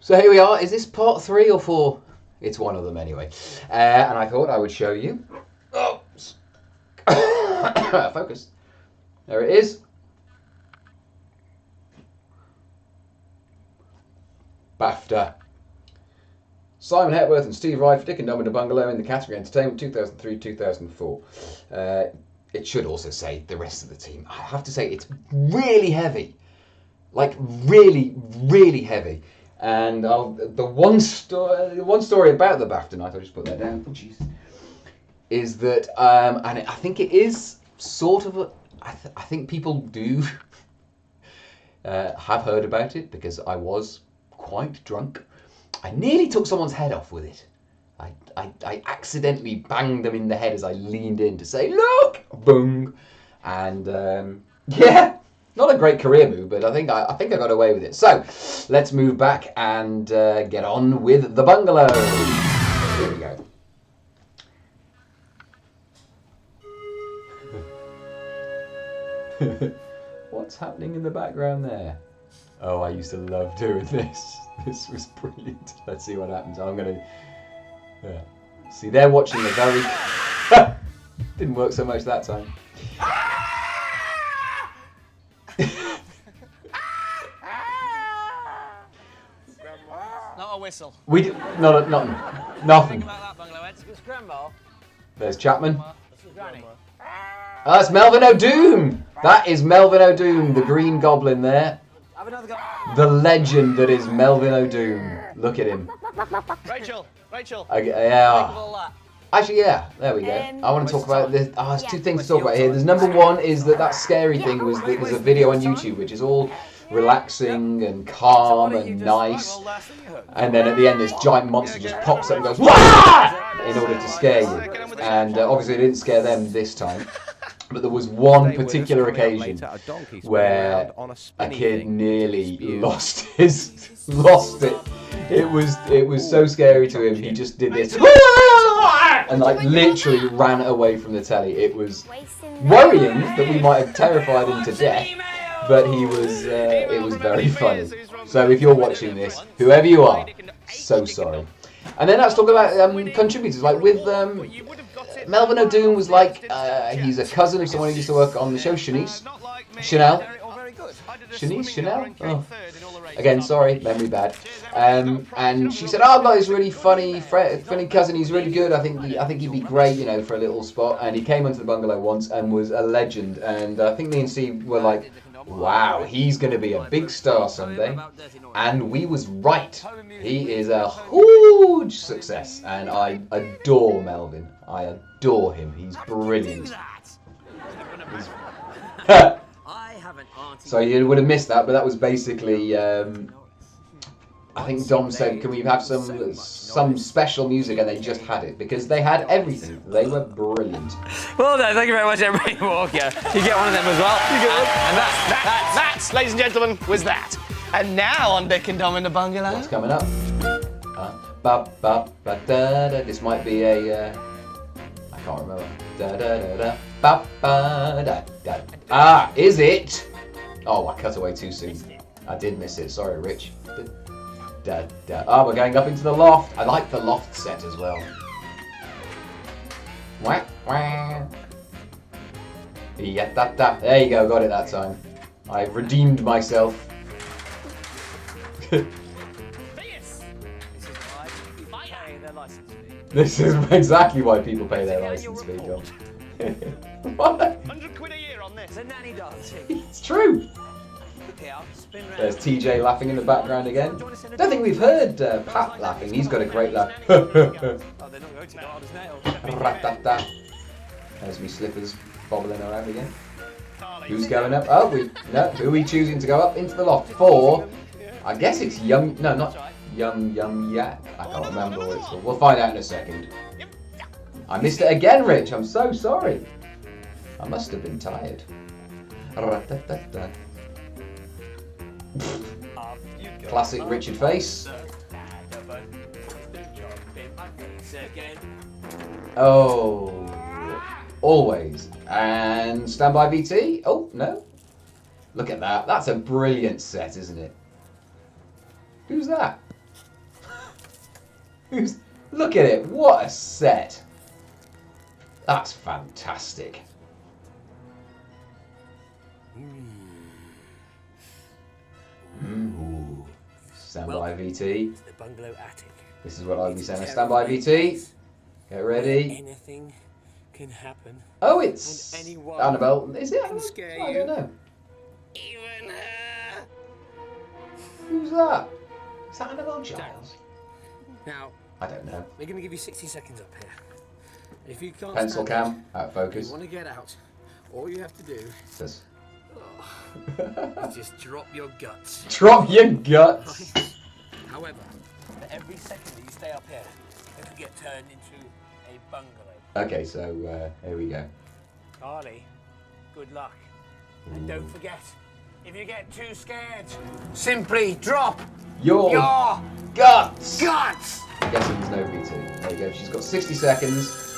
So here we are. Is this part 3 or 4? It's one of them anyway. And I thought I would show you. Oh, focus. There it is. BAFTA. Simon Hepworth and Steve Wright for Dick and Dumb in the Bungalow in the category Entertainment 2003-2004. It should also say the rest of the team. I have to say it's really heavy. Like really, really heavy. And the one story about the BAFTA night, I'll just put that down, jeez, is that, and I think it is sort of, I think people do have heard about it because I was quite drunk. I nearly took someone's head off with it. I accidentally banged them in the head as I leaned in to say, look, boom. And yeah. Not a great career move, but I think I got away with it. So, let's move back and get on with the Bungalow. Here we go. What's happening in the background there? Oh, I used to love doing this. This was brilliant. Let's see what happens. I'm going to... See, they're watching a very... Didn't work so much that time. Not a whistle. We did nothing. Think about that, Bungalow heads. It's Grandma. There's Chapman. This is Granny. That's Melvin O'Doom. That is Melvin O'Doom, the Green Goblin there. Have another go. The legend that is Melvin O'Doom. Look at him. Rachel. Yeah. Actually, yeah. There we go. I want to talk about this. There's two things to talk about here. There's number one is that scary thing was that there's a video on YouTube which is all relaxing and calm and nice, and then at the end this giant monster just pops up and goes Wah! In order to scare you, and obviously it didn't scare them this time, but there was one particular occasion where a kid nearly lost it. It was so scary to him, he just did this and like literally ran away from the telly. It was worrying that we might have terrified him to death, but it was very funny. So if you're watching this, whoever you are, so sorry. And then let's talk about contributors. Like with Melvin O'Doom was like, he's a cousin of someone who used to work on the show, Chanel? Oh. Again, sorry, memory bad. And she said, "Oh, I've got this really funny cousin. He's really good. I think he'd be great, you know, for a little spot." And he came onto the Bungalow once and was a legend. And I think me and Steve were like, "Wow, he's going to be a big star someday." And we was right. He is a huge success, and I adore Melvin. I adore him. He's brilliant. So you would have missed that, but that was basically. I think Dom said, "Can we have some special music?" And they just had it because they had everything. They were brilliant. Well done. Thank you very much, everybody. Walker. You get one of them as well. And that, ladies and gentlemen, was that. And now on Dick and Dom in the Bungalow. What's coming up? This might be a. I can't remember. Is it? Oh, I cut away too soon. I did miss it. Sorry, Rich. Oh, we're going up into the loft. I like the loft set as well. Yeah, there you go. Got it that time. I've redeemed myself. This is exactly why people pay their license fee, John. What? 100 quid a year on this. A nanny dance. It's true. There's TJ laughing in the background again. Don't think we've heard Pat laughing. He's got a great laugh. There's me slippers bobbling around again. Who's going up? Oh, who are we choosing to go up into the loft for? I guess it's Young Yak. I can't remember what it's called. We'll find out in a second. I missed it again, Rich. I'm so sorry. I must have been tired. Classic Richard face. Oh, always. And Standby VT. Oh, no. Look at that. That's a brilliant set, isn't it? Who's that? Look at it. What a set. That's fantastic. Ooh. Standby VT. The bungalow attic. This is what I'll be saying. Standby VT. Get ready. Anything can happen. Oh, it's anyone Annabelle. Is it? can scare I don't know. Even her. Who's that? Is that Annabelle Giles? Now, I don't know. we're going to give you 60 seconds up here. If you can't Pencil stand cam, out of it, focus. you want to get out, all you have to do This. is just drop your guts. Drop your guts. However, for every second that you stay up here, it could get turned into a bungalow. Okay, so here we go. Carly, good luck. And don't forget, if you get too scared, simply drop Your guts. I'm guessing there's no VT. There you go. She's got 60 seconds.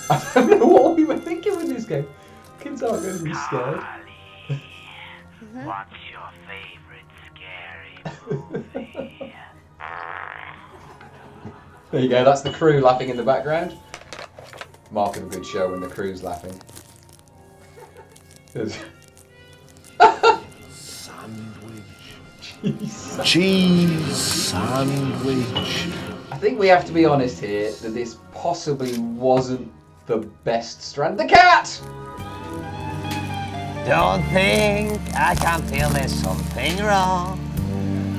I don't know what we were thinking with this game. Kids aren't going to be scared. What's your favorite scary movie? There you go. That's the crew laughing in the background. Mark of a good show when the crew's laughing. Cheese sandwich. I think we have to be honest here that this possibly wasn't the best strand. The cat! Don't think I can't feel there's something wrong.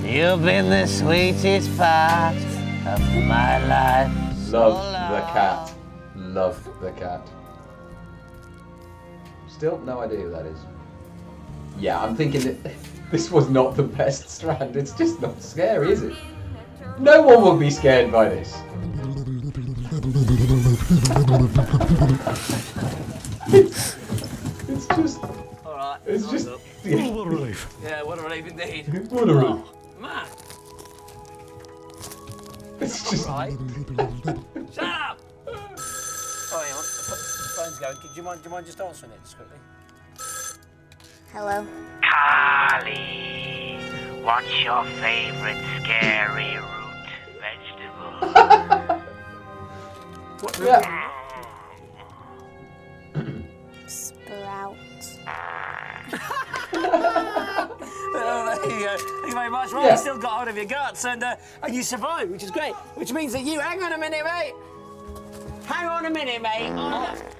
You've been the sweetest part of my life. Love the cat. Love the cat. Still no idea who that is. Yeah, I'm thinking that this was not the best strand. It's just not scary, is it? No one would be scared by this. It's just. Alright. It's just. Oh, what a relief. Yeah, what a relief indeed. What a relief. Man. It's just. Right. Shut up! Oh, hang on. The phone's going. Do you mind just answering it just quickly? Hello. Carly, what's your favorite scary root vegetable? Yeah. Sprouts. Oh, there you go. Thank you very much. Well, Yeah. you still got hold of your guts and you survived, which is great. Which means that you... Hang on a minute, mate. Hang on a minute, mate.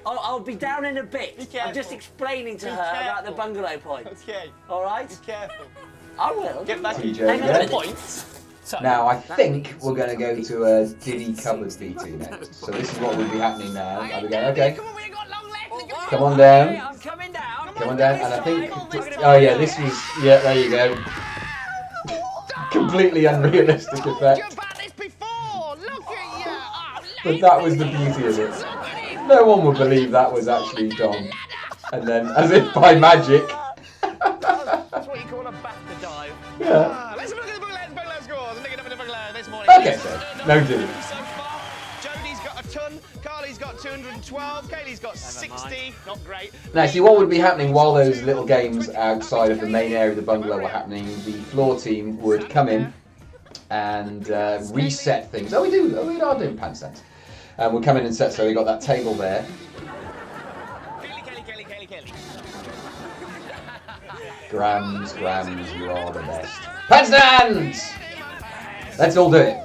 I'll be down in a bit. I'm just explaining to her about the bungalow points. Okay. All right? Be careful. I will. Get back TJ Hang on a again. minute. points. So, Now I think we're going to go to a Diddy cupboard VT next. So this is what will be happening now. Are we going? Okay. Come on, we ain't got long left. Come on down. I'm coming down. Come on down. And I think. Oh yeah, this was. Yeah, there you go. Completely unrealistic effect. About this before. Look at you. But that was the beauty of it. No one would believe that was actually Dom. And then, as if by magic. that's what you call a bastard dive. Yeah. Let's have a look at the bungalow scores. I'm looking up at the bungalow this morning. Okay, so no Diddy. So far, Jodie's got a ton, Carly's got 212, Keeleys got 60. Not great. Now, see what would be happening while those little games outside of the main area of the bungalow were happening. The floor team would come in and reset things. Oh, we do. Oh, we are doing handstands. We'll come in and set. So we got that table there. Kelly. Grams, you are the best. Handstands! Let's all do it.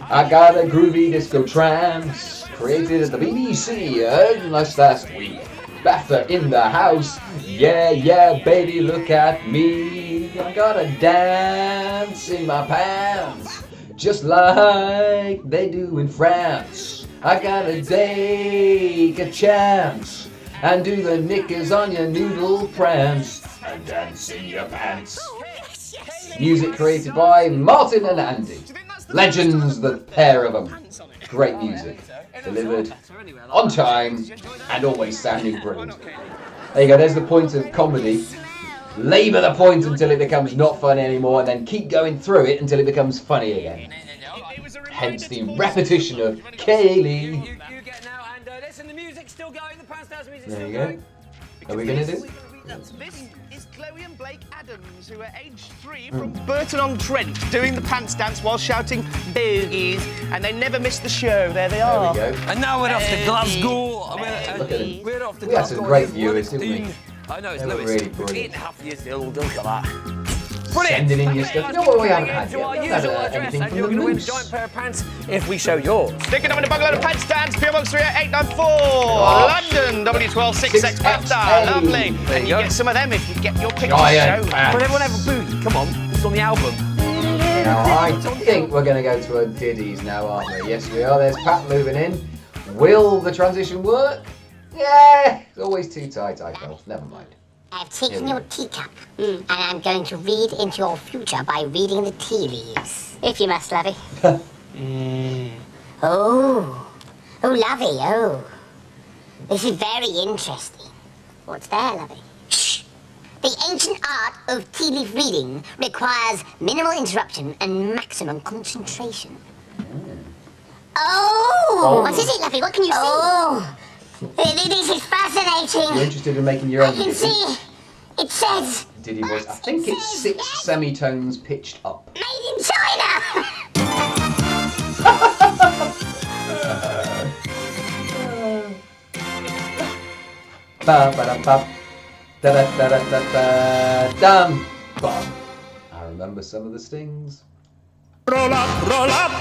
I got a groovy disco trance created at the BBC last week. Bafta in the house. Yeah, baby, look at me. I got a dance in my pants, just like they do in France. I gotta take a chance and do the knickers on your noodle prance and dance in your pants. Music created by Martin and Andy. Legends, the pair of them. Great music. Delivered on time and always sounding brilliant. There you go, there's the point of comedy. Labour the point until it becomes not funny anymore and then keep going through it until it becomes funny again. Hence the repetition of Keeley. You get now, and listen, the music's still going, the Pound Stars music's There still you go. going. Are we going to do? This is clever. Chloe and Blake Adams, who are aged 3 from Burton-on-Trent, doing the pants dance while shouting bogies, and they never miss the show. There they are. There we go. And now we're off to Glasgow. Look at him. We're off to We had some great viewers, didn't we? I know, it's They were Lewis. really brilliant. 8.5 years old, look at that. Brilliant. Sending in your stuff. You know what we haven't had To our yet? We haven't usual had address, anything and from you're the going to win a Moose. giant pair of pants if we show yours. Sticking up in the Bungalow pants dance, PO Box 38894, London, W12 6X. Lovely. And you get some of them if you get your picture Giant shown. pants. But everyone have a boogie, come on, it's on the album. Now, I think we're going to go to a Diddy's now, aren't we? Yes, we are. There's Pat moving in. Will the transition work? Yeah, it's always too tight, I felt. Never mind. I've taken your teacup, and I'm going to read into your future by reading the tea leaves. If you must, Lovey. Oh, Lovey, oh. This is very interesting. What's there, Lovey? Shh. The ancient art of tea leaf reading requires minimal interruption and maximum concentration. Oh! What is it, Lovey? What can you see? Oh! This is fascinating. You're interested in making your own I can music? see. It says Diddy voice. I think it's 6 semitones pitched up. made in China. Ba ba da ba da da da da da da dum bum. I remember some of the stings. Roll up,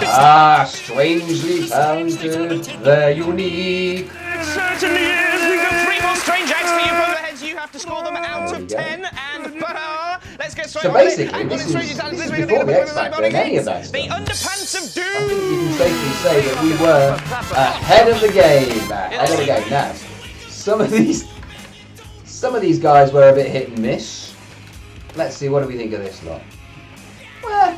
Ah, strangely talented, they're unique. It certainly is. We've got 3 more strange acts for you, Bumbleheads. You have to score them out There of we go. 10, and let's get straight So on with it. basically, And this on is Strange Talent, before we're the gonna X Factor and any of that The stuff. Underpants of I think you Doom. can safely say that we were ahead of the game. Ahead of the game. Now, some of these guys were a bit hit and miss. Let's see, what do we think of this lot? Well,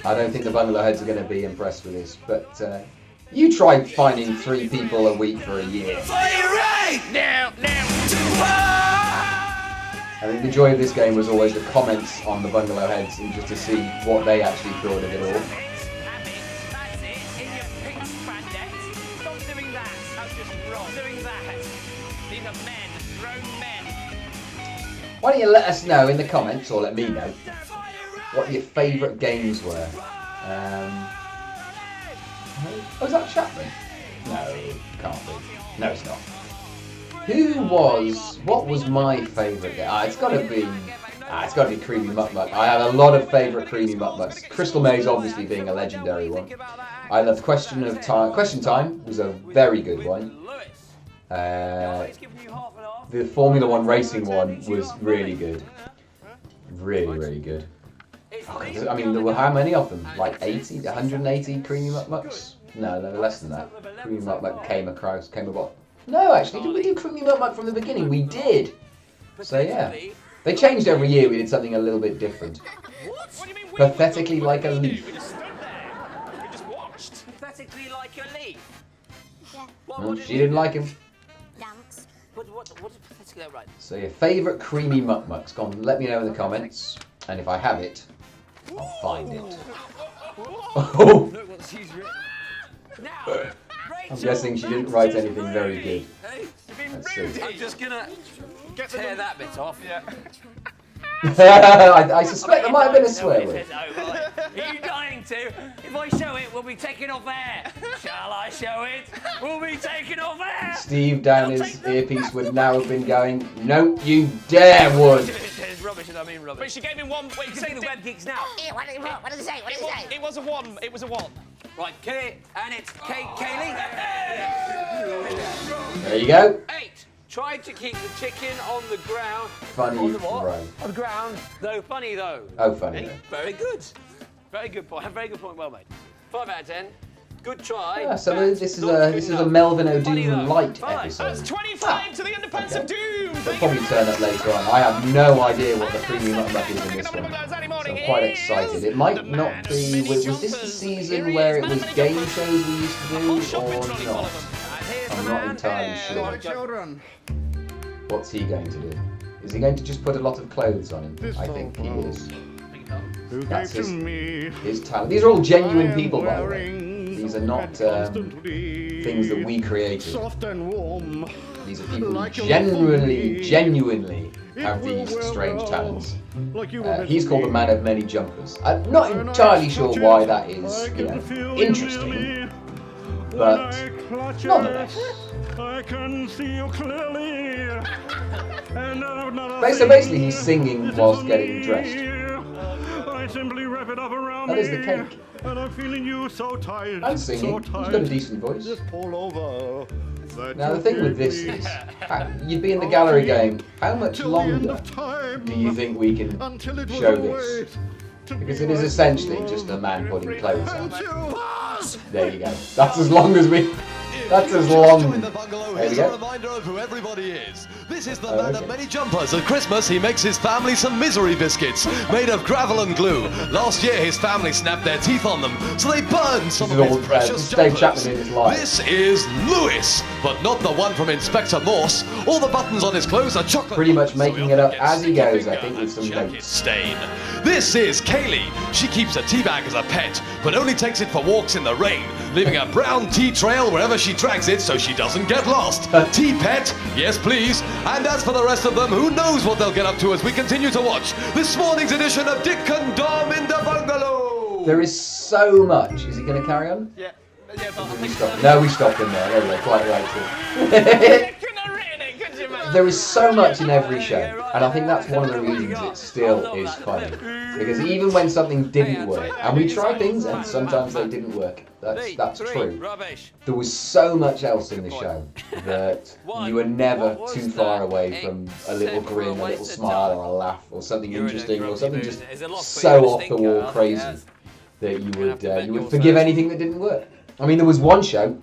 I don't think the Bungalow Heads are going to be impressed with this, but you tried finding 3 people a week for a year. I think the joy of this game was always the comments on the Bungalow Heads and just to see what they actually thought of it all. That's it, in your pink spandex. Stop doing that, that's just wrong. Doing that. These are men, grown men. Why don't you let us know in the comments, or let me know, what your favourite games were. Oh, is that Chapman? No, can't be. No, it's not. What was my favourite game? It's got to be Creamy Muck Muck. I have a lot of favourite Creamy Muck Mucks. Crystal Maze obviously being a legendary one. I love Question Time was a very good one. The Formula 1 racing one was really good. Really, really good. I mean, there were how many of them? Like 80, 180 Creamy Muck Mucks? No, less than that. Creamy Muck Muck came about. No, actually, did we do Creamy Muck Muck from the beginning? We did. So yeah, they changed every year. We did something a little bit different. Pathetically like a leaf. Pathetically like a leaf. Yeah. Well, she didn't like him. Thanks. What is pathetically right? So your favourite Creamy Muck Mucks? Go on, let me know in the comments. And if I have it, I'll find it. Oh! Look what she's written. Now, I'm guessing she didn't write anything very good. Hey, Let's see. I'm just gonna tear that bit off. Yeah. I suspect there might have been a swear word. Are you dying to? If I show it, we'll be taken off air. Shall I show it? We'll be taken off air. Steve down his earpiece would now have been going, no, you dare would. It's rubbish and I mean rubbish. But she gave him 1. Wait, You can see the web geeks now. What does it say? What does it say? It was a 1. It was a 1. Right, Kay, and it's Keeley. There you go. 8. Tried to keep the chicken on the ground. Funny on the what? throw. On the ground, though funny though. Oh, funny though. Very good. Very good point. Very good point. Well made. 5 out of 10. Good try. Yeah, so but this is not a good this is a enough. Melvin Funny O'Doon though. light 5. episode. That's 25 to the Underpants okay. of Doom. They'll probably turn up later on. I have no idea what the Creamy Muck Muck is in this one, so I'm quite excited. It might not be. Was this the season where it was game shows we used to do, or not? I'm not entirely sure. What's he going to do? Is he going to just put a lot of clothes on him? I think he is. That's his talent. These are all genuine people, by the way. These are not things that we created. These are people who genuinely have these strange talents. He's called the man of many jumpers. I'm not entirely sure why that is, interesting, but nonetheless. So basically he's singing whilst getting dressed. That is the cake. And singing. He's got a decent voice. Now the thing with this is, you'd be in the gallery going, how much longer do you think we can show this? Because it is essentially just a man putting clothes on. There you go. That's as long as we... That's as long. There we go. Reminder of who everybody is. This is the man of many jumpers. At Christmas, he makes his family some misery biscuits made of gravel and glue. Last year, his family snapped their teeth on them, so they burned some of his precious jumpers. This is Lewis, but not the one from Inspector Morse. All the buttons on his clothes are chocolate. Pretty much making it up as he goes, I think, with some notes. Stain. This is Keeley. She keeps a tea bag as a pet, but only takes it for walks in the rain, leaving a brown tea trail wherever she drags it so she doesn't get lost. Tea pet, yes please. And as for the rest of them, who knows what they'll get up to as we continue to watch this morning's edition of Dick and Dom in the Bungalow. There is so much. Is he going to carry on? Yeah, but No, we stopped him there. There we go, quite right. There is so much in every show, and I think that's one of the reasons it still is funny. Because even when something didn't work, and we try things and sometimes they didn't work, that's true. There was so much else in the show that you were never too far away from a little grin, a little smile, or a laugh, or something interesting, or something just so off the wall crazy that you would forgive anything that didn't work. I mean, there was one show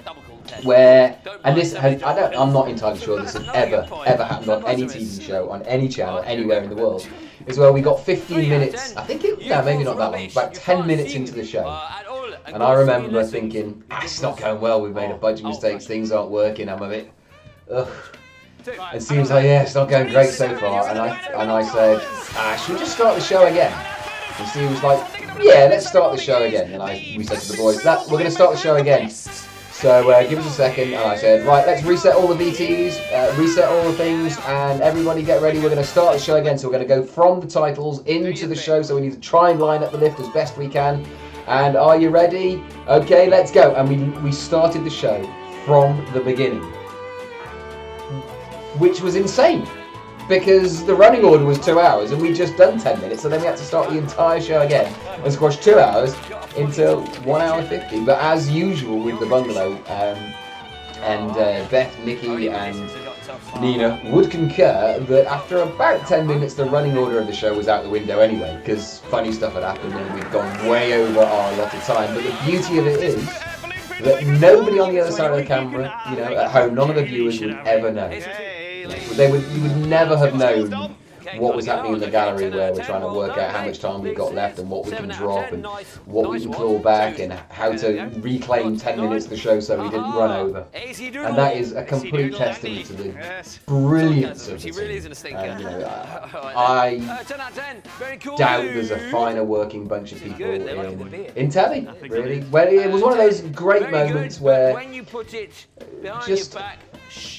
where, and this has, I'm not entirely sure this has ever happened on any TV show, on any channel, anywhere in the world, is where we got 15 minutes, I think maybe not that long, about 10 minutes into the show. And I remember thinking, it's not going well, we've made a bunch of mistakes, things aren't working, I'm a bit, ugh. It seems like, yeah, it's not going great so far. And I said, should we just start the show again? And Steve was like, yeah, let's start the show again. And we said to the boys, we're going to start the show again. So give us a second, and I said, right, let's reset all the VTs, reset all the things, and everybody get ready, we're going to start the show again. So we're going to go from the titles into the show, so we need to try and line up the lift as best we can. And are you ready? Okay, let's go. And we started the show from the beginning, which was insane, because the running order was 2 hours, and we'd just done 10 minutes, so then we had to start the entire show again and squash 2 hours into 1 hour 50. But as usual with the Bungalow, and Beth, Nikki and Nina would concur that after about 10 minutes the running order of the show was out the window anyway, because funny stuff had happened and we'd gone way over our allotted time. But the beauty of it is that nobody on the other side of the camera, at home, none of the viewers would ever know. You would never have known what was happening in the gallery, where we're trying to work out how much time we've got left and what we can drop and what we can claw back and how to reclaim 10 minutes of the show so we didn't run over. And that is a complete testament to the brilliance of the team. And I doubt there's a finer working bunch of people in telly, really. Well, it was one of those great moments where just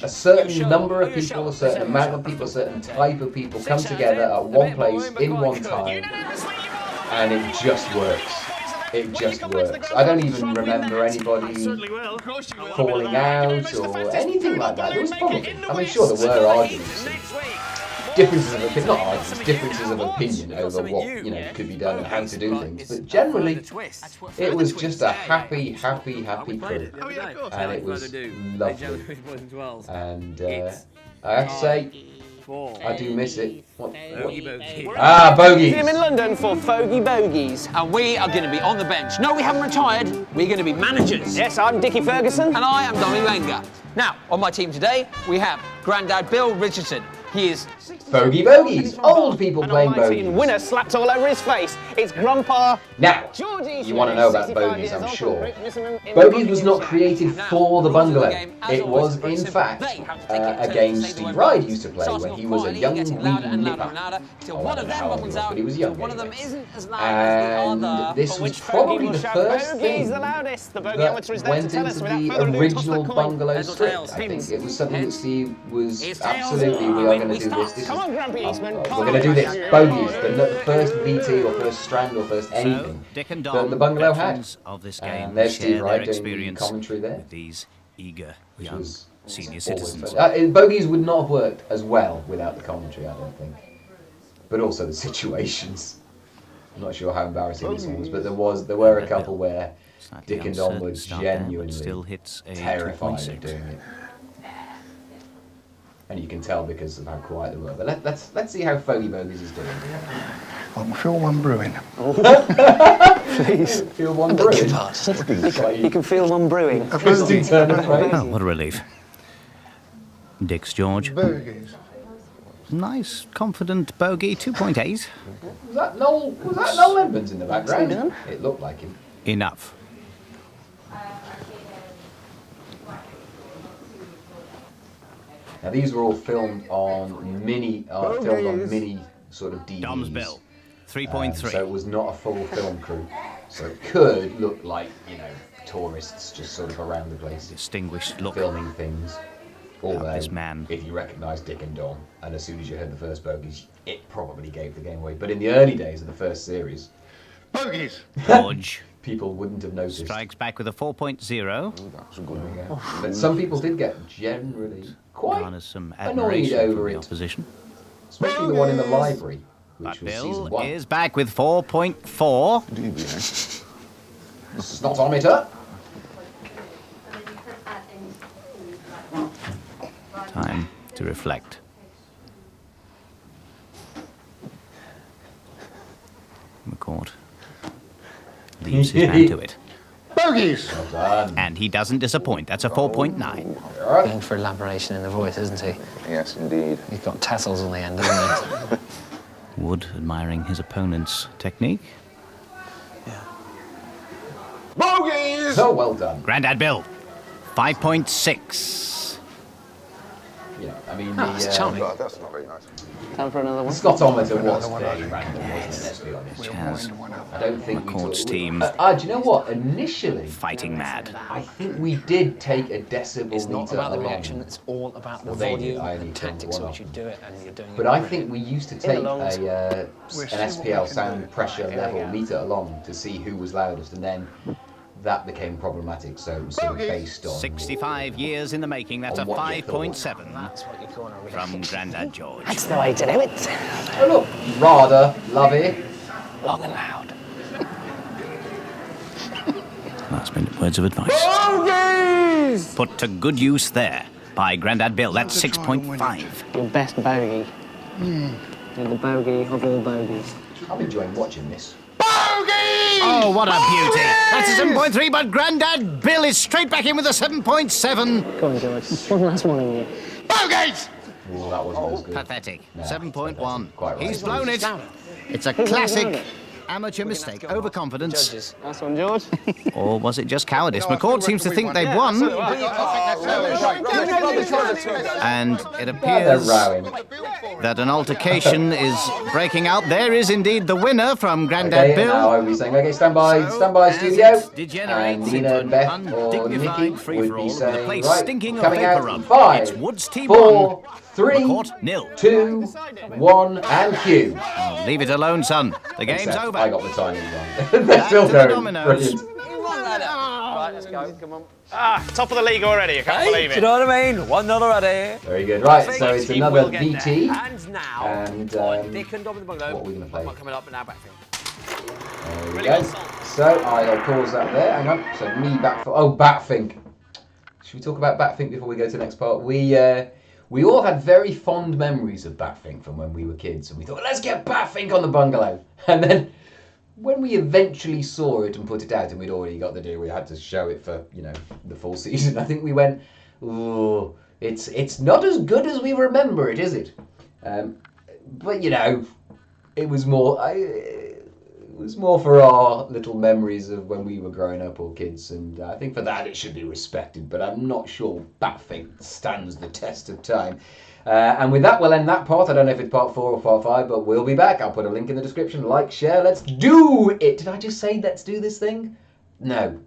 a certain number of people, a certain amount of people, a certain type of people come together at one place in one time, and it just works. It just works. I don't even remember anybody falling out or anything like that. There was probably, I mean, sure, there were arguments. Differences of opinion, not arguments, differences of opinion over what could be done and how to do things. But generally, it was just a happy crew, and it was lovely. And I have to say, I do miss it. Bogies. I'm in London for Fogey Bogies, and we are going to be on the bench. No, we haven't retired. We're going to be managers. Yes, I'm Dickie Ferguson, and I am Dommy Wenger. Now, on my team today, we have Grandad Bill Richardson. He is Fogey Bogies, old people playing bogies. Winner slapped all over his face. It's Grandpa. Now, you want to know about bogies, I'm sure. Bogies was not created for the Bungalow. It was, in fact, a game Steve Ride used to play when he was a young wee nipper. I don't know how old he was, but he was young anyway. And this was probably the first thing that went into the original Bungalow script. I think it was something that Steve was absolutely, we are going to do this. Come on, Grumpy Eastman. We're going to do this. Bogies, the first VT or first strand or first anything that the Bungalow had. And there's Steve Wright doing commentary there. These eager young senior citizens. Bogies would not have worked as well without the commentary, I don't think. But also the situations. I'm not sure how embarrassing this one was, but there were a couple where Dick and Don were genuinely terrified of doing it. And you can tell because of how quiet they were. But let's see how Fogey Bogies is doing. I can feel one brewing. Please. Feel one brewing? You can feel one brewing. Oh, what a relief. Dick's George. Bogies. Nice, confident bogey, 2.8. Was that Noel Edmonds in the background? It looked like him. Enough. Now these were all filmed on mini sort of DVDs. Dom's bill, 3.3. So it was not a full film crew. So it could look like, tourists just sort of around the place. Distinguished look. Filming things. Although, this man. if you recognise Dick and Don, and as soon as you heard the first bogies, it probably gave the game away. But in the early days of the first series, Bogies. George. People wouldn't have noticed. Strikes back with a 4.0. But some people did get generally quite Some annoyed over it. Opposition. Especially the one in the library, which But was Bill season 1. is back with 4.4. Snotometer. Time to reflect. McCourt leaves his man to it. Bogies. Well done. And he doesn't disappoint. That's a 4.9. Going for elaboration in the voice, isn't he? Yes, indeed. He's got tassels on the end, hasn't he? Wood admiring his opponent's technique. Bogies. So well done. Grandad Bill, 5.6. I mean, That's charming. That's not very nice. Time for another one. Scotometer was fairly random, wasn't it? Let's be honest. Chaz, I don't think McCourt's team. Do you know what? Initially, fighting mad. I think we did take a decibel It's not meter about the along. reaction, it's all about the Well, they did. volume I and only the filmed tactics in one which you off. do it, and you're doing But it I correctly. think we used to take a an SPL sound pressure level yeah. meter along to see who was loudest, and then that became problematic. So it was sort of based on 65 years in the making. That's a On what you thought. 5.7 That's what you call a from Grandad George. That's the way to do it. Oh look, rather lovey. Long and loud. Last minute words of advice. Bogies. Put to good use there by Grandad Bill. That's 6.5. Your best bogey. You're the bogey of all bogeys. I'm enjoying watching this. Oh, what a beauty! That's a 7.3, but Grandad Bill is straight back in with a 7.7. Go on, George. One last one in you. Bogies. Oh, that wasn't as good. Pathetic. No, 7.1. quite right. He's blown it. It's a Who's classic blown it? amateur mistake. Overconfidence. Judges. Last one, George. Or was it just cowardice? McCourt seems to think they'd won. And it They're appears rowing. that an altercation is breaking out. There is indeed the winner from Grandad Okay, Bill. now I'll be saying, okay, stand by, As studio. it degenerates And Nina, into Beth, an or Nikki undignified would free-for-all be with the saying, place right, stinking of coming vapor out rub. in 5, It's Woods T1, 4, 3, McCourt nil. 2, 1, and cue. Leave it alone, son. The game's Except over. I got the timing wrong. They're Back still to the going. dominoes. Brilliant. Right, let's go. Come on. Top of the league already. I can't believe Do it. you know what I mean? 1-0 already. Very good. Right, so Think it's he another will get VT. there. And now, And, on Dick and Dom in the Bungalow. what are we going to play? Not coming up in our backfield. There we Really go. well sold. So I'll pause that there. Hang on. So me Batfink. Should we talk about Batfink before we go to the next part? We all had very fond memories of Batfink from when we were kids, and we thought, let's get Batfink on the Bungalow. And then when we eventually saw it and put it out, and we'd already got the deal, we had to show it for the full season. I think we went, ooh, it's not as good as we remember it, is it? But it was more. It was more for our little memories of when we were growing up or kids, and I think for that it should be respected, but I'm not sure Batfink stands the test of time. And with that, we'll end that part. I don't know if it's part 4 or part 5, but we'll be back. I'll put a link in the description. Like, share, let's do it! Did I just say let's do this thing? No.